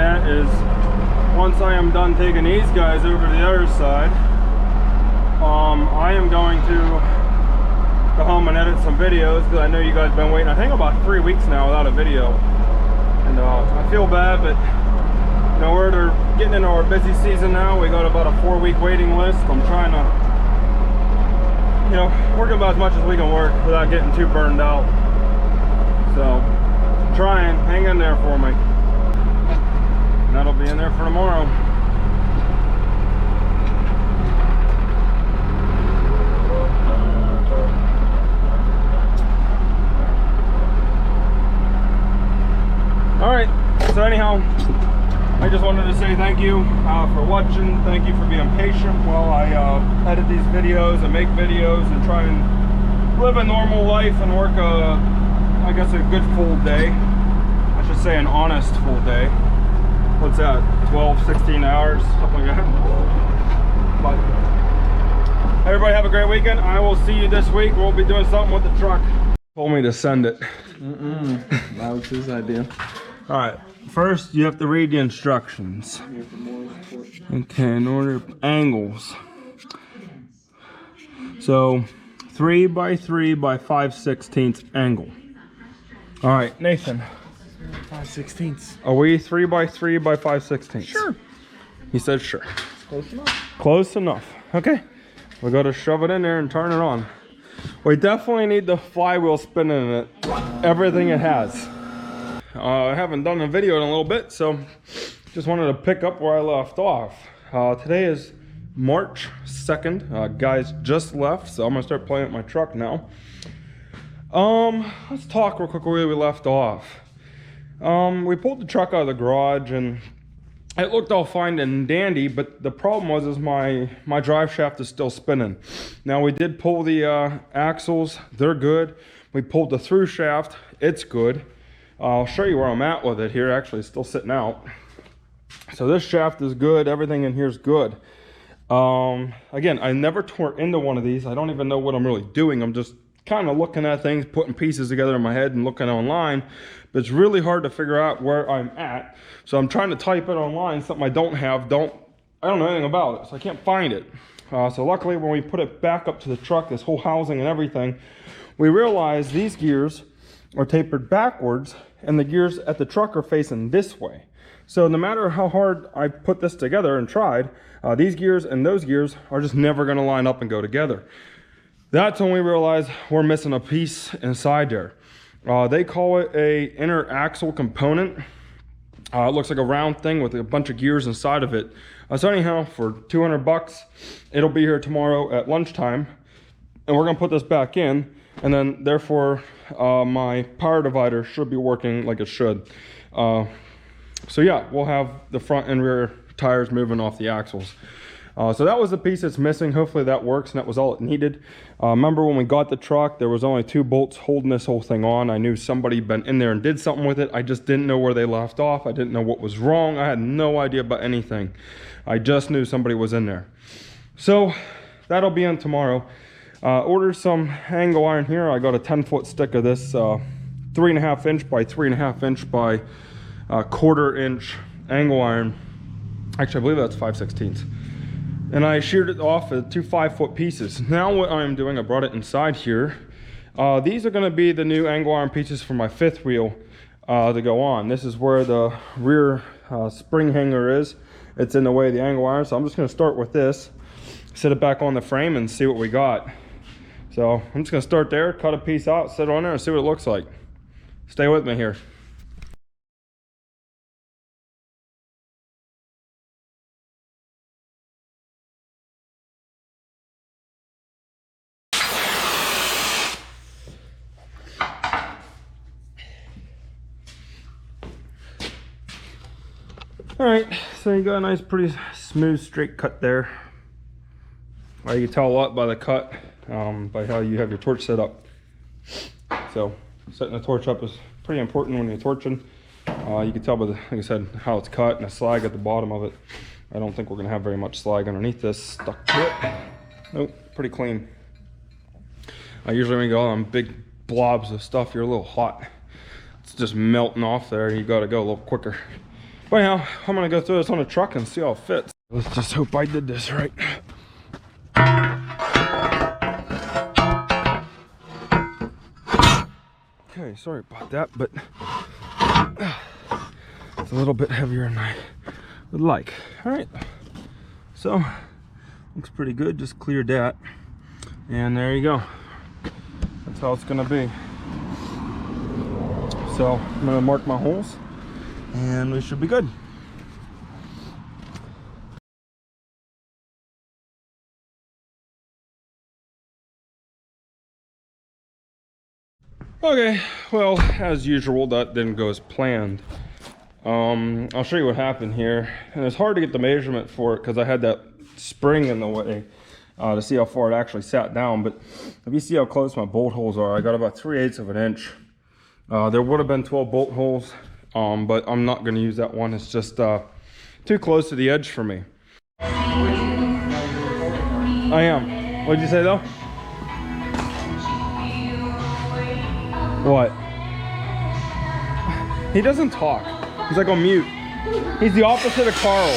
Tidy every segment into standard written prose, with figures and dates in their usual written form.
at is once I am done taking these guys over to the other side, I am going to go home and edit some videos because I know you guys have been waiting, I think about 3 weeks now without a video. And I feel bad, but you know, we're getting into our busy season now. We got about a 4-week waiting list. I'm trying to, you know, work about as much as we can work without getting too burned out. So, trying, hang in there for me. And that'll be in there for tomorrow. All right, so anyhow, I just wanted to say thank you for watching. Thank you for being patient while I edit these videos and make videos and try and live a normal life and work I guess a good full day. I should say an honest full day. What's that, 12, 16 hours, something like that. But everybody have a great weekend. I will see you this week. We'll be doing something with the truck. Told me to send it. That was his idea. All right, first you have to read the instructions. Okay, in order angles. So 3 by 3 by 5/16 angle. All right, Nathan. 5/16. Are we 3 by 3 by 5/16? Sure. He said sure. Close enough. Close enough. Okay. We got to shove it in there and turn it on. We definitely need the flywheel spinning in it. Everything it has. I haven't done a video in a little bit, so just wanted to pick up where I left off. Today is March 2nd. Guys just left, so I'm gonna start playing with my truck now. Let's talk real quick where we left off. We pulled the truck out of the garage and it looked all fine and dandy, but the problem was my drive shaft is still spinning. Now we did pull the axles, they're good. We pulled the through shaft, it's good. I'll show you where I'm at with it here. Actually, it's still sitting out. So this shaft is good. Everything in here is good. Again, I never tore into one of these. I don't even know what I'm really doing. I'm just kind of looking at things, putting pieces together in my head and looking online. But it's really hard to figure out where I'm at. So I'm trying to type it online, something I don't have. I don't know anything about it, so I can't find it. So luckily, when we put it back up to the truck, this whole housing and everything, we realized these gears are tapered backwards and the gears at the truck are facing this way. So no matter how hard I put this together and tried, these gears and those gears are just never going to line up and go together. That's when we realized we're missing a piece inside there. They call it a inner axle component. It looks like a round thing with a bunch of gears inside of it. So anyhow, for 200 bucks, it'll be here tomorrow at lunchtime, and we're gonna put this back in, and then therefore my power divider should be working like it should. So yeah, we'll have the front and rear tires moving off the axles. So that was the piece that's missing. Hopefully that works, and that was all it needed. Remember when we got the truck, there was only 2 bolts holding this whole thing on. I knew somebody been in there and did something with it. I just didn't know where they left off. I didn't know what was wrong. I had no idea about anything. I just knew somebody was in there. So that'll be in tomorrow. Ordered some angle iron here. I got a 10-foot stick of this 3.5 inch by 3.5 inch by 1/4 inch angle iron. Actually, I believe that's 5/16. And I sheared it off of 2 5-foot pieces. Now what I'm doing, I brought it inside here. These are gonna be the new angle iron pieces for my 5th wheel to go on. This is where the rear spring hanger is. It's in the way of the angle iron, so I'm just gonna start with this, set it back on the frame and see what we got. So I'm just gonna start there, cut a piece out, set it on there and see what it looks like. Stay with me here. All right, so you got a nice, pretty smooth, straight cut there. You can tell a lot by the cut, by how you have your torch set up. So setting the torch up is pretty important when you're torching. You can tell by the, like I said, how it's cut and the slag at the bottom of it. I don't think we're gonna have very much slag underneath this stuck to it. Nope, pretty clean. Usually when you go on big blobs of stuff, you're a little hot. It's just melting off there. You gotta go a little quicker. But anyhow, I'm gonna go through this on a truck and see how it fits. Let's just hope I did this right. Okay, sorry about that, but it's a little bit heavier than I would like. All right, so looks pretty good. Just cleared that, and there you go. That's how it's gonna be. So I'm gonna mark my holes, and we should be good. Okay, well, as usual, that didn't go as planned. I'll show you what happened here. And it's hard to get the measurement for it because I had that spring in the way to see how far it actually sat down. But if you see how close my bolt holes are, I got about 3/8 of an inch. There would have been 12 bolt holes, but I'm not going to use that one. It's just too close to the edge for me. I am. What'd you say though? What? He doesn't talk. He's like on mute. He's the opposite of Carl.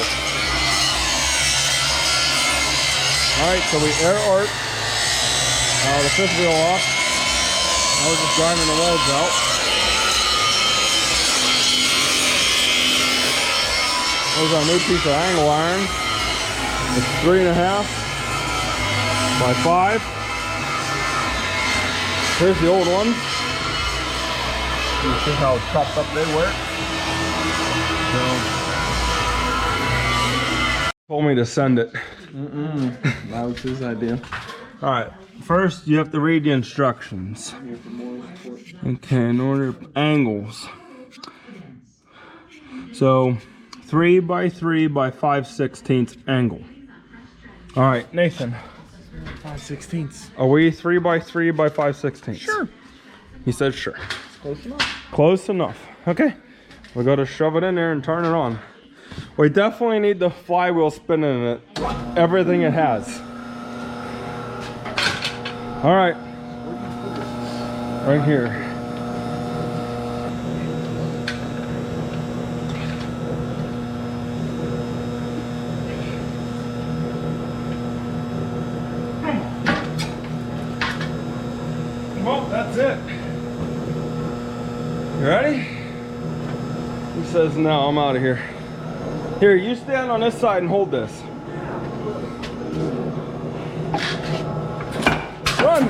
Alright, so we air arc the fifth wheel off. Now we're just grinding the welds out. There's our new piece of angle iron. It's 3.5 by 5. Here's the old one. You see how chopped up they were? So, told me to send it. That was his idea. Alright, first you have to read the instructions. Okay, in order of angles. So 3 by 3 by 5/16 angle. Alright, Nathan. 5/16. Are we 3 by 3 by 5/16? Sure. He said sure. Close enough. Close enough. Okay. We gotta shove it in there and turn it on. We definitely need the flywheel spinning in it. Everything it has. Alright. Right here. Well, that's it. You ready? He says, no, I'm out of here. Here, you stand on this side and hold this. Run!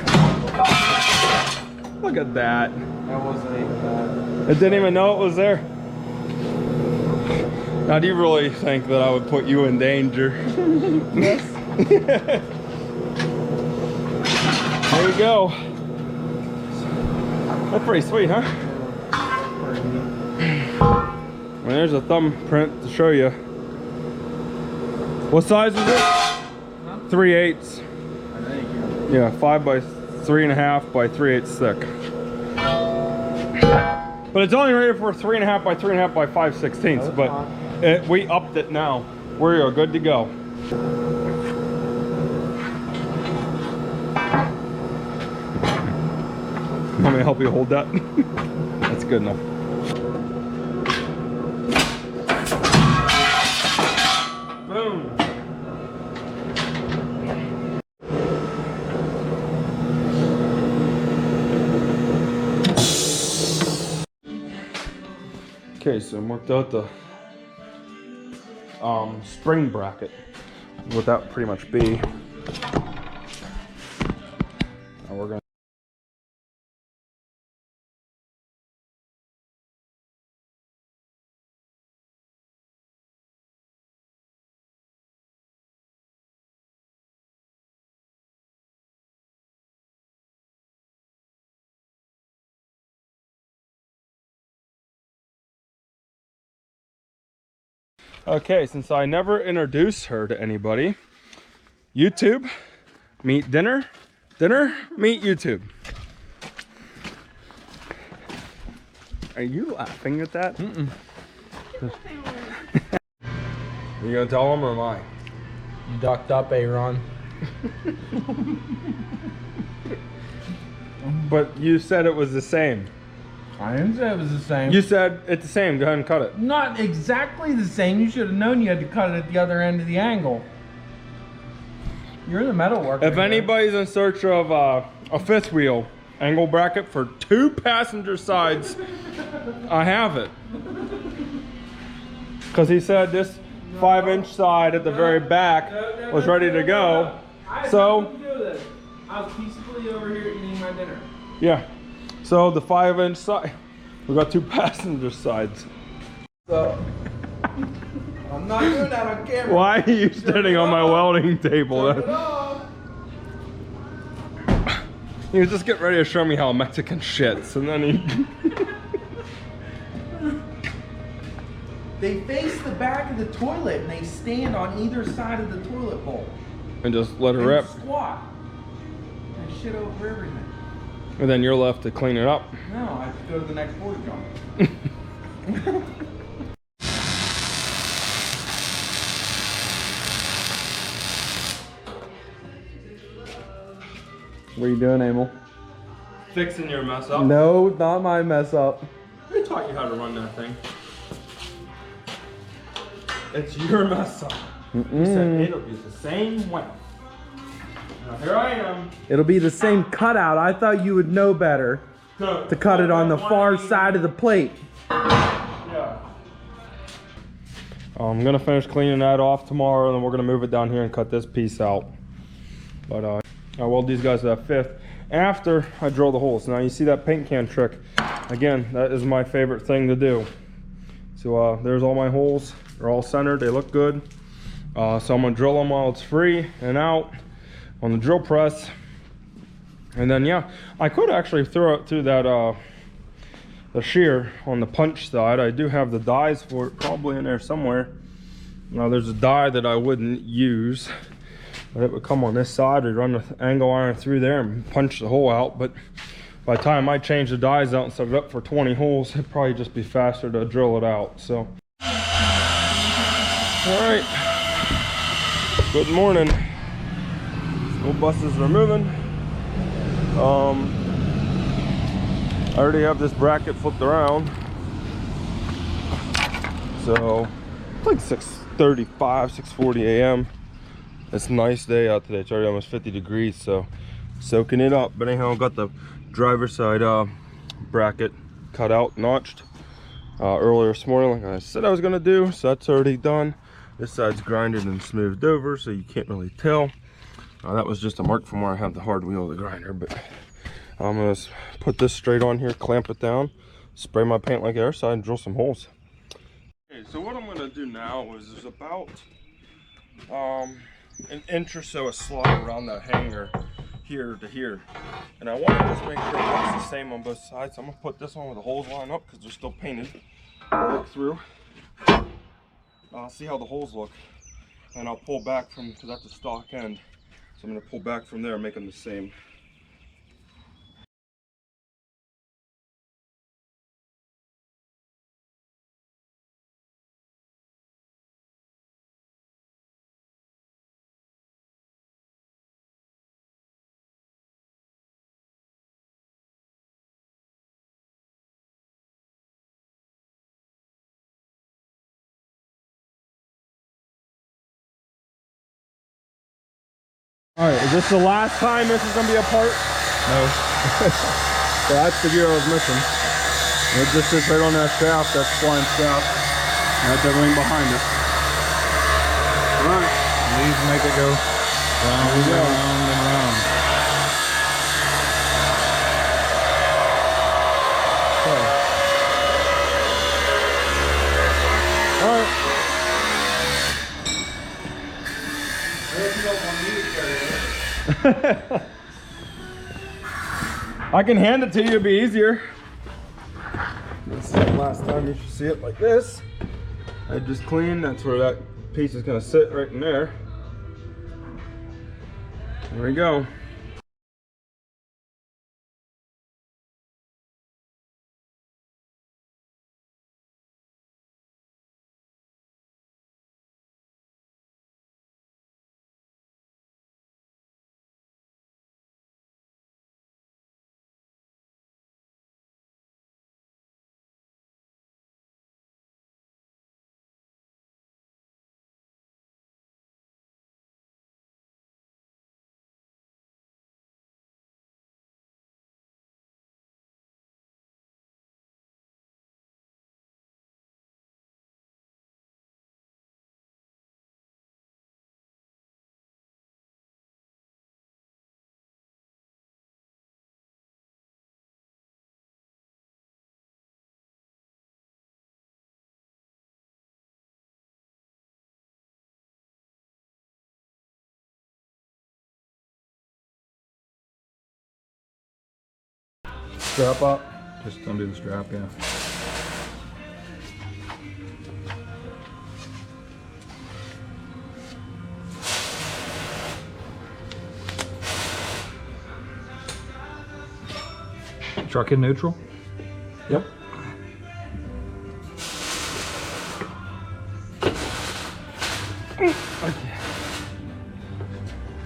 Look at that. That wasn't even bad. It didn't even know it was there. Now, do you really think that I would put you in danger? Yes. There you go. That's pretty sweet, huh? Well, there's a thumbprint to show you. What size is it? Huh? 3/8. I think. Yeah, 5 by 3.5 by 3/8 thick. But it's only rated for 3.5 by 3.5 by 5/16. But we upped it now. We are good to go. Want me to help you hold that? That's good enough. Boom. Okay, so I marked out the spring bracket. What that would pretty much be. Now we're gonna. Okay, since I never introduce her to anybody, YouTube, meet dinner, dinner, meet YouTube. Are you laughing at that? Mm-mm. Are you gonna tell him or am I? You ducked up, Aaron. But you said it was the same. I didn't say it was the same. You said it's the same. Go ahead and cut it. Not exactly the same. You should have known you had to cut it at the other end of the angle. You're the metal worker. If anybody's in search of a fifth wheel angle bracket for 2 passenger sides, I have it. Because he said this 5-inch side at the very back was ready to go. So, I was peacefully over here eating my dinner. yeah. So the 5-inch side, we got 2 passenger sides. So, I'm not doing that on camera. Why are you standing on my welding table? Turn it off. He was just getting ready to show me how a Mexican shits, and then he... They face the back of the toilet and they stand on either side of the toilet bowl. and just let it And rip. squat. And shit over everything. And then you're left to clean it up. No, I have to go to the next board jump. What are you doing, Emil? Fixing your mess up. No, not my mess up. Who taught you how to run that thing? It's your mess up. You said it'll be the same way. Now here I am. It'll be the same cutout. I thought you would know better to cut it on the far side of the plate. Yeah. I'm gonna finish cleaning that off tomorrow, and then we're gonna move it down here and cut this piece out. But I weld these guys to that fifth after I drill the holes. Now you see that paint can trick. Again, that is my favorite thing to do. So there's all my holes. They're all centered. They look good. So I'm gonna drill them while it's free and out on the drill press. And then yeah, I could actually throw it through that the shear on the punch side. I do have the dies for it probably in there somewhere. Now there's a die that I wouldn't use, but it would come on this side. We'd run the angle iron through there and punch the hole out. But by the time I change the dies out and set it up for 20 holes, it'd probably just be faster to drill it out. So, all right. Good morning. School buses are moving. I already have this bracket flipped around. So it's like 6:35, 6:40 a.m. It's a nice day out today. It's already almost 50 degrees, so soaking it up. But anyhow, I got the driver's side bracket cut out, notched earlier this morning, like I said I was gonna do. So that's already done. This side's grinded and smoothed over, so you can't really tell. That was just a mark from where I have the hard wheel of the grinder. But I'm gonna put this straight on here, clamp it down, spray my paint like the other side, and drill some holes. Okay, so what I'm gonna do now is there's about an inch or so of slot around that hanger here to here, and I want to just make sure it looks the same on both sides. So I'm gonna put this on where the holes line up because they're still painted. Look through. I'll see how the holes look, and I'll pull back from, because that's the stock end. So I'm gonna pull back from there and make them the same. All right, is this the last time this is gonna be a part? No. So that's the gear I was missing. It just sits right on that shaft, that spline shaft. And that's everything behind it. All right. Please make it go round and round and round. All right. I can hand it to you, it'd be easier. This is the last time you should see it like this. I just cleaned, that's where that piece is gonna sit, right in there. There we go. strap up. Just undo the strap, yeah. Truck in neutral? Yep.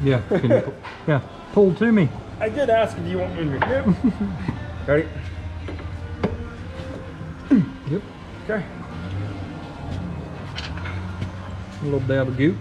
Yeah. Can you, yeah. Pull to me. I did ask if you want me to. Yep. Ready? Yep. Okay. A little dab of goop.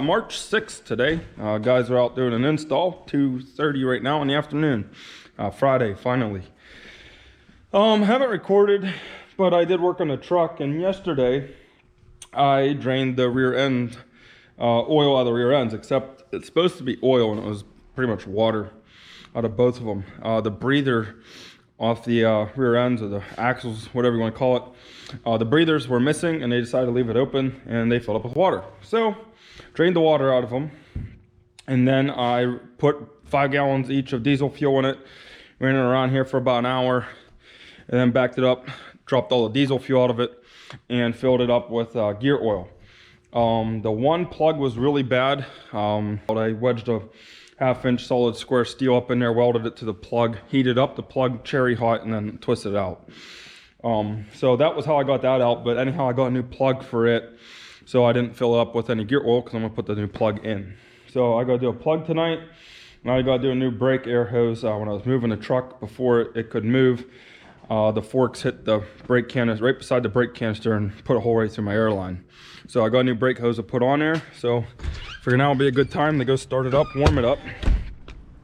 March 6th today. Guys are out doing an install, 2:30 right now in the afternoon. Friday, finally. Haven't recorded, but I did work on the truck, and yesterday I drained the rear end, oil out of the rear ends, except it's supposed to be oil and it was pretty much water out of both of them. The breather off the rear ends, or the axles, whatever you want to call it, the breathers were missing, and they decided to leave it open, and they filled up with water. So drained the water out of them, and then I put 5 gallons each of diesel fuel in it, ran it around here for about an hour, and then backed it up, dropped all the diesel fuel out of it, and filled it up with gear oil. The one plug was really bad. I wedged a 1/2-inch solid square steel up in there, welded it to the plug, heated up the plug cherry hot, and then twisted it out. So that was how I got that out, but anyhow, I got a new plug for it, so I didn't fill it up with any gear oil because I'm gonna put the new plug in. So I gotta do a plug tonight. Now I gotta do a new brake air hose. When I was moving the truck before it could move, the forks hit the brake canister right beside the brake canister and put a hole right through my air line. So I got a new brake hose to put on there. So figure now will be a good time to go start it up, warm it up,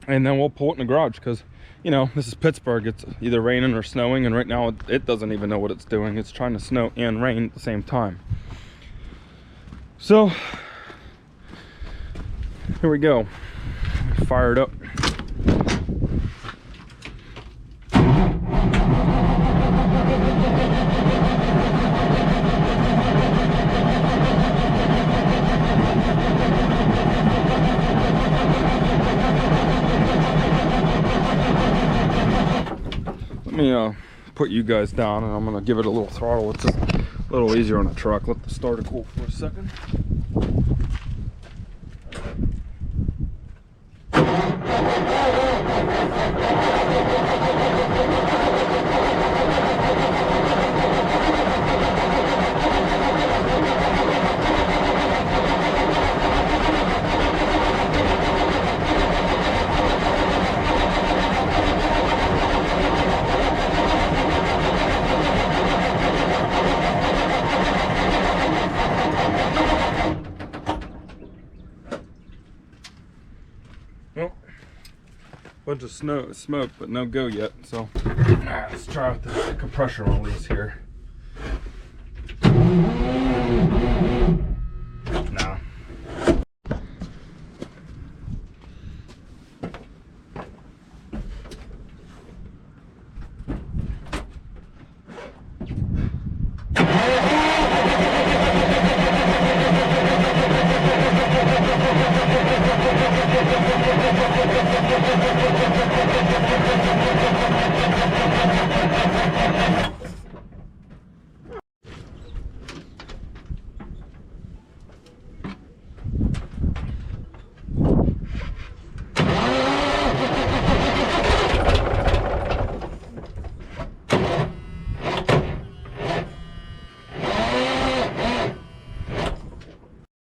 and then we'll pull it in the garage because, you know, this is Pittsburgh. It's either raining or snowing, and right now it doesn't even know what it's doing. It's trying to snow and rain at the same time. So here we go. Fire it up. Let me put you guys down, and I'm gonna give it a little throttle. It's just a little easier on the truck. Let the starter cool for a second. Well, bunch of smoke, but no go yet. So let's try out the compression release here. Nah.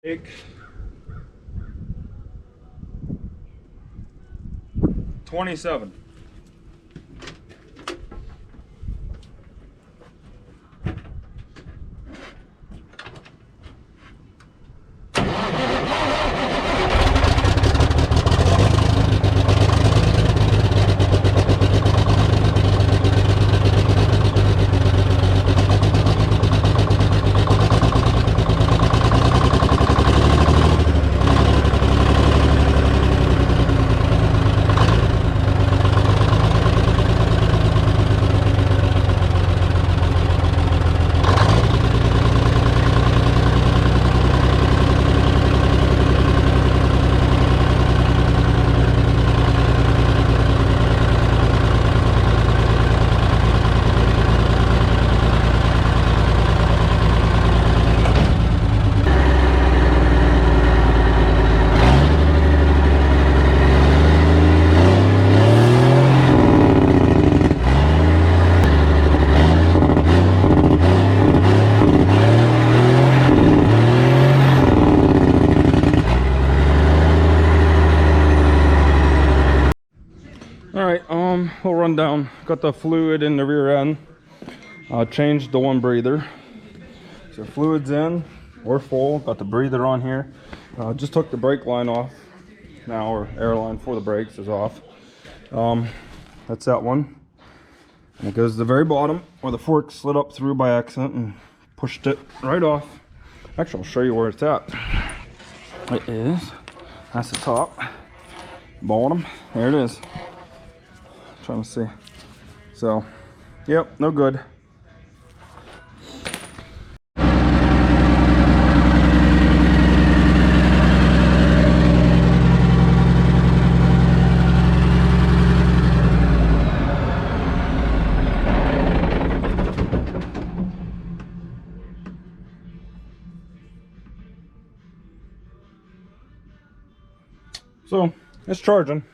Take 27. we'll run down. Got the fluid in the rear end. Changed the one breather. So fluid's in, we're full. Got the breather on here. Just took the brake line off now, or air line for the brakes is off. That's that one. And it goes to the very bottom where the fork slid up through by accident and pushed it right off. Actually, I'll show you where it's at. It is, that's the top, bottom, there it is. Trying to see. So, yep, no good. So it's charging.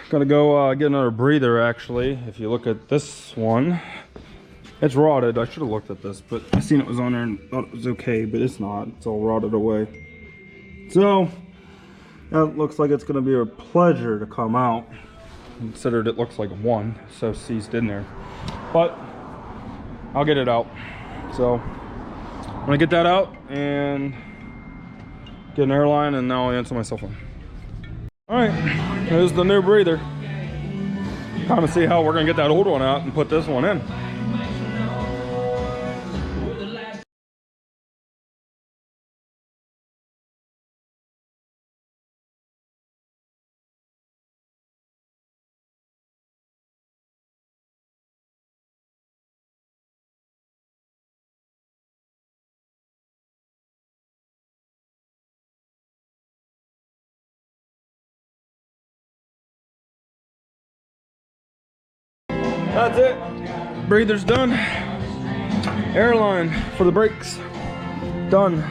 Gotta go get another breather actually. If you look at this one, it's rotted. I should have looked at this, but I seen it was on there and thought it was okay, but it's not. It's all rotted away. So that looks like it's gonna be a pleasure to come out. Considered it looks like a one, so seized in there. But I'll get it out. So I'm gonna get that out and get an airline, and now I'll answer my cell phone. All right, here's the new breather. Time to see how we're gonna get that old one out and put this one in. That's it. Breather's done. Airline for the brakes done.